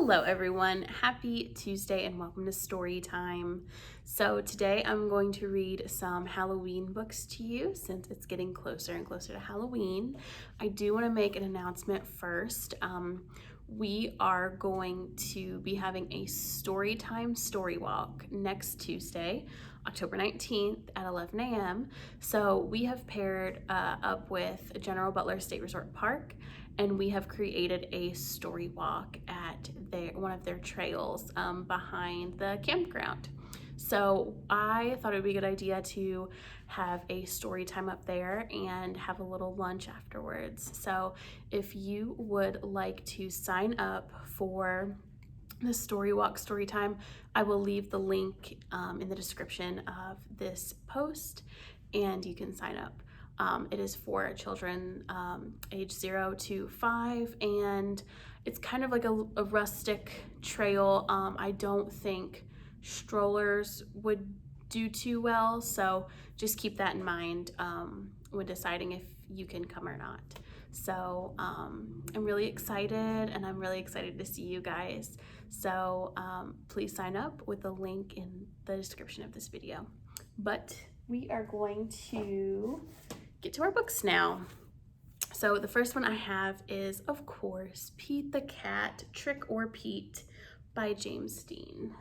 Hello everyone, happy Tuesday and welcome to story time. So today I'm going to read some Halloween books to you since it's getting closer and closer to Halloween. I do want to make an announcement first. We are going to be having a story time story walk next Tuesday, October 19th at 11 a.m. So we have paired up with General Butler State Resort Park, and we have created a story walk at one of their trails behind the campground. So I thought it would be a good idea to have a story time up there and have a little lunch afterwards. So if you would like to sign up for the story walk story time, I will leave the link in the description of this post and you can sign up. It is for children age 0 to 5, and it's kind of like a rustic trail. I don't think strollers would do too well, so just keep that in mind when deciding if you can come or not. So I'm really excited, and I'm really excited to see you guys. So please sign up with the link in the description of this video. But we are going to get to our books now. So the first one I have is, of course, Pete the Cat, Trick or Pete by James Dean.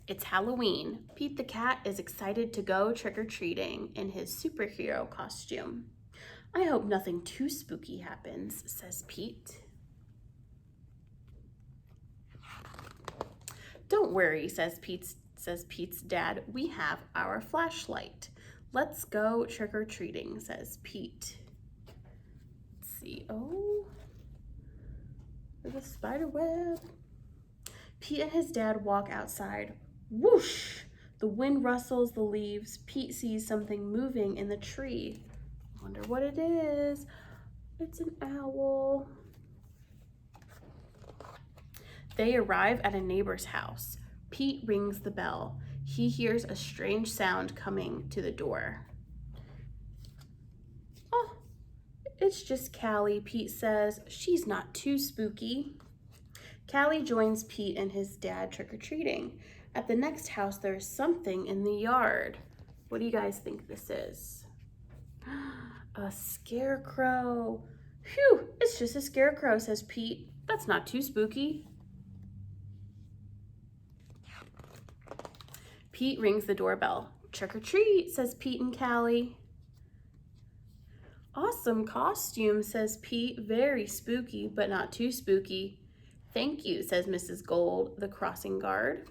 It's Halloween. Pete the Cat is excited to go trick-or-treating in his superhero costume. I hope nothing too spooky happens, says Pete. Don't worry, says Pete's dad. We have our flashlight. Let's go trick-or-treating, says Pete. Let's see. Oh, there's a spider web. Pete and his dad walk outside. Whoosh! The wind rustles the leaves. Pete sees something moving in the tree. Wonder what it is. It's an owl. They arrive at a neighbor's house. Pete rings the bell. He hears a strange sound coming to the door. Oh, it's just Callie, Pete says. She's not too spooky. Callie joins Pete and his dad trick-or-treating. At the next house, there's something in the yard. What do you guys think this is? A scarecrow. Phew, it's just a scarecrow, says Pete. That's not too spooky. Pete rings the doorbell. Trick or treat, says Pete and Callie. Awesome costume, says Pete. Very spooky, but not too spooky. Thank you, says Mrs. Gold, the crossing guard.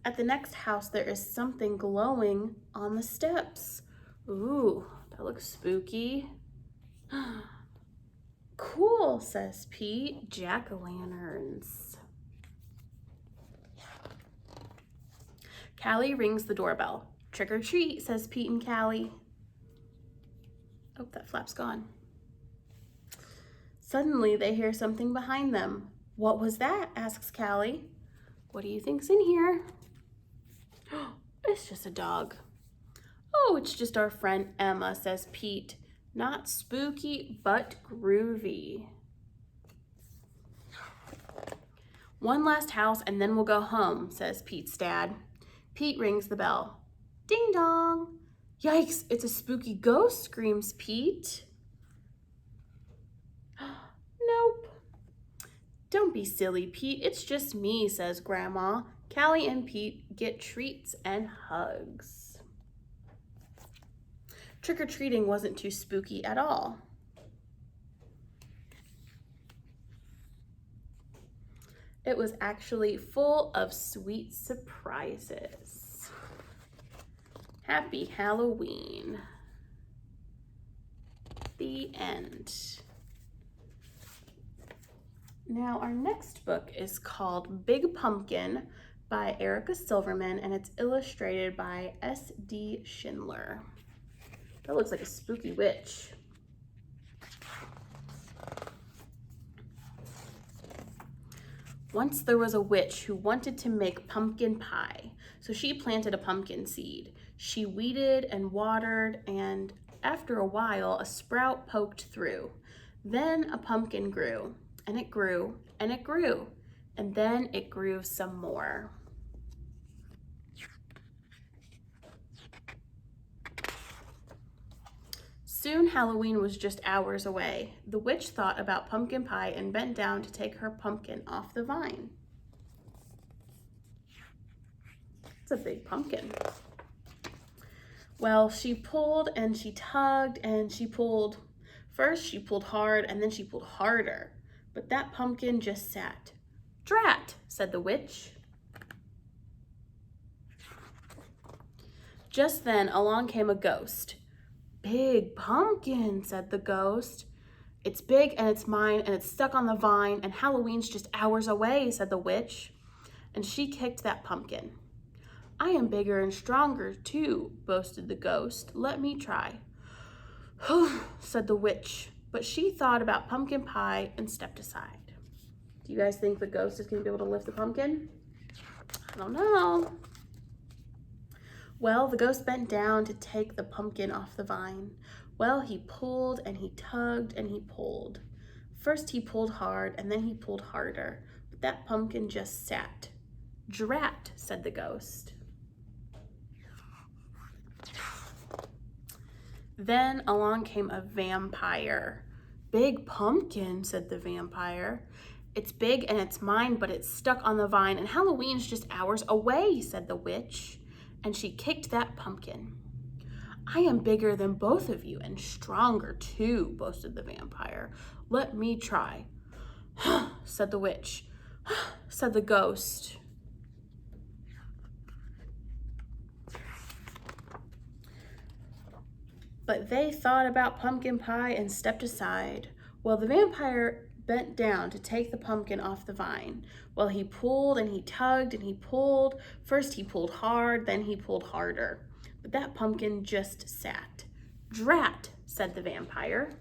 At the next house, there is something glowing on the steps. Ooh, that looks spooky. Cool, says Pete. Jack-o'-lanterns. Callie rings the doorbell. Trick or treat, says Pete and Callie. Oh, that flap's gone. Suddenly, they hear something behind them. What was that? Asks Callie. What do you think's in here? It's just a dog. Oh, it's just our friend Emma, says Pete. Not spooky, but groovy. One last house and then we'll go home, says Pete's dad. Pete rings the bell. Ding dong. Yikes, it's a spooky ghost, screams Pete. Nope. Don't be silly, Pete. It's just me, says Grandma. Callie and Pete get treats and hugs. Trick-or-treating wasn't too spooky at all. It was actually full of sweet surprises. Happy Halloween. The end. Now our next book is called Big Pumpkin by Erica Silverman, and it's illustrated by S.D. Schindler. That looks like a spooky witch. Once there was a witch who wanted to make pumpkin pie, so she planted a pumpkin seed. She weeded and watered, and after a while, a sprout poked through. Then a pumpkin grew, and it grew, and it grew, and then it grew some more. Soon Halloween was just hours away. The witch thought about pumpkin pie and bent down to take her pumpkin off the vine. It's a big pumpkin. Well, she pulled and she tugged and she pulled. First she pulled hard and then she pulled harder, but that pumpkin just sat. "Drat," said the witch. Just then along came a ghost. "Big pumpkin," said the ghost. "It's big and it's mine and it's stuck on the vine and Halloween's just hours away," said the witch. And she kicked that pumpkin. "I am bigger and stronger too," boasted the ghost. "Let me try." "Whew," said the witch, but she thought about pumpkin pie and stepped aside. Do you guys think the ghost is going to be able to lift the pumpkin? I don't know. Well, the ghost bent down to take the pumpkin off the vine. Well, he pulled and he tugged and he pulled. First he pulled hard and then he pulled harder, but that pumpkin just sat. "Drat," said the ghost. Then along came a vampire. "Big pumpkin," said the vampire. "It's big and it's mine, but it's stuck on the vine and Halloween's just hours away," said the witch. And she kicked that pumpkin. "I am bigger than both of you and stronger too," boasted the vampire. "Let me try." said the witch. said the ghost. But they thought about pumpkin pie and stepped aside. Well, the vampire bent down to take the pumpkin off the vine. Well, he pulled and he tugged and he pulled. First he pulled hard, then he pulled harder. But that pumpkin just sat. "Drat," said the vampire.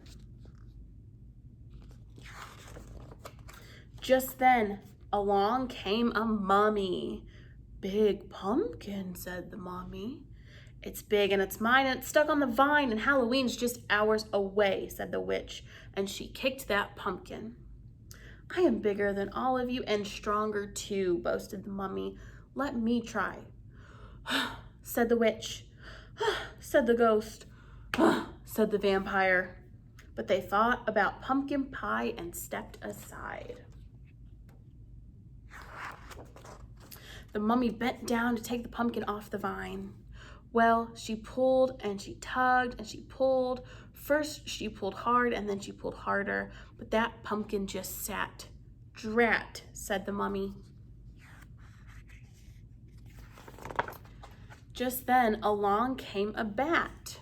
Just then, along came a mummy. "Big pumpkin," said the mummy. "It's big and it's mine and it's stuck on the vine and Halloween's just hours away," said the witch, and she kicked that pumpkin. "I am bigger than all of you and stronger too," boasted the mummy. "Let me try." said the witch. said the ghost. said the vampire. But they thought about pumpkin pie and stepped aside. The mummy bent down to take the pumpkin off the vine. Well, she pulled and she tugged and she pulled. First she pulled hard and then she pulled harder, but that pumpkin just sat. "Drat," said the mummy. Just then along came a bat.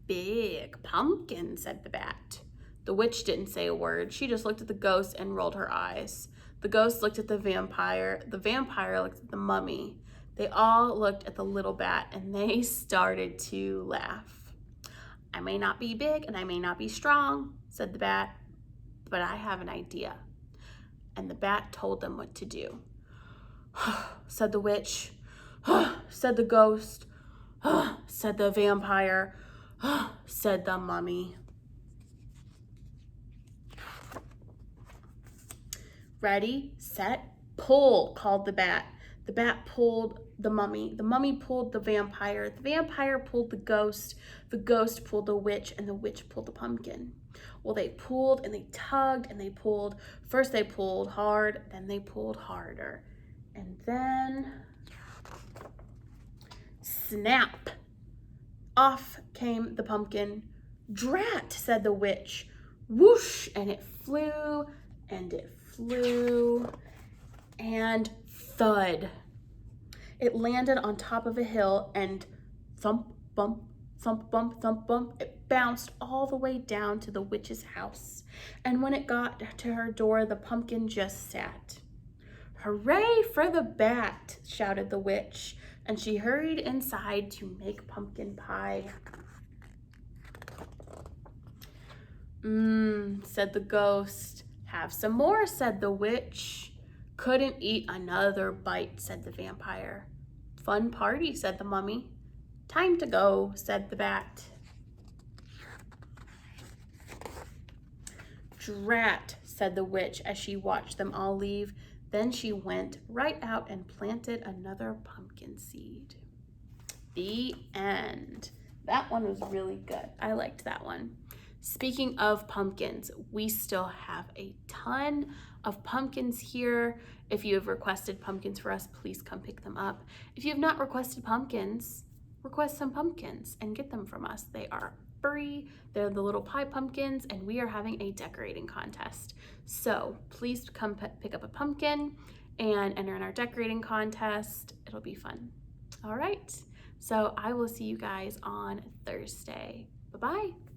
"Big pumpkin," said the bat. The witch didn't say a word. She just looked at the ghost and rolled her eyes. The ghost looked at the vampire. The vampire looked at the mummy. They all looked at the little bat and they started to laugh. "I may not be big and I may not be strong," said the bat, "but I have an idea." And the bat told them what to do. said the witch. said the ghost. said the vampire. said the mummy. "Ready, set, pull," called the bat. The bat pulled the mummy pulled the vampire pulled the ghost pulled the witch, and the witch pulled the pumpkin. Well, they pulled and they tugged and they pulled. First they pulled hard, then they pulled harder. And then, snap! Off came the pumpkin. "Drat," said the witch. Whoosh! And it flew and it flew and thud. It landed on top of a hill and thump, bump, thump, bump, thump, bump. It bounced all the way down to the witch's house. And when it got to her door, the pumpkin just sat. "Hooray for the bat," shouted the witch, and she hurried inside to make pumpkin pie. Said the ghost. "Have some more," said the witch. "Couldn't eat another bite," said the vampire. "Fun party," said the mummy. "Time to go," said the bat. "Drat," said the witch as she watched them all leave. Then she went right out and planted another pumpkin seed. The end. That one was really good. I liked that one. Speaking of pumpkins, we still have a ton of pumpkins here. If you have requested pumpkins for us, please come pick them up. If you have not requested pumpkins, request some pumpkins and get them from us. They are free. They're the little pie pumpkins, and we are having a decorating contest. So please come pick up a pumpkin and enter in our decorating contest. It'll be fun. All right. So I will see you guys on Thursday. Bye-bye.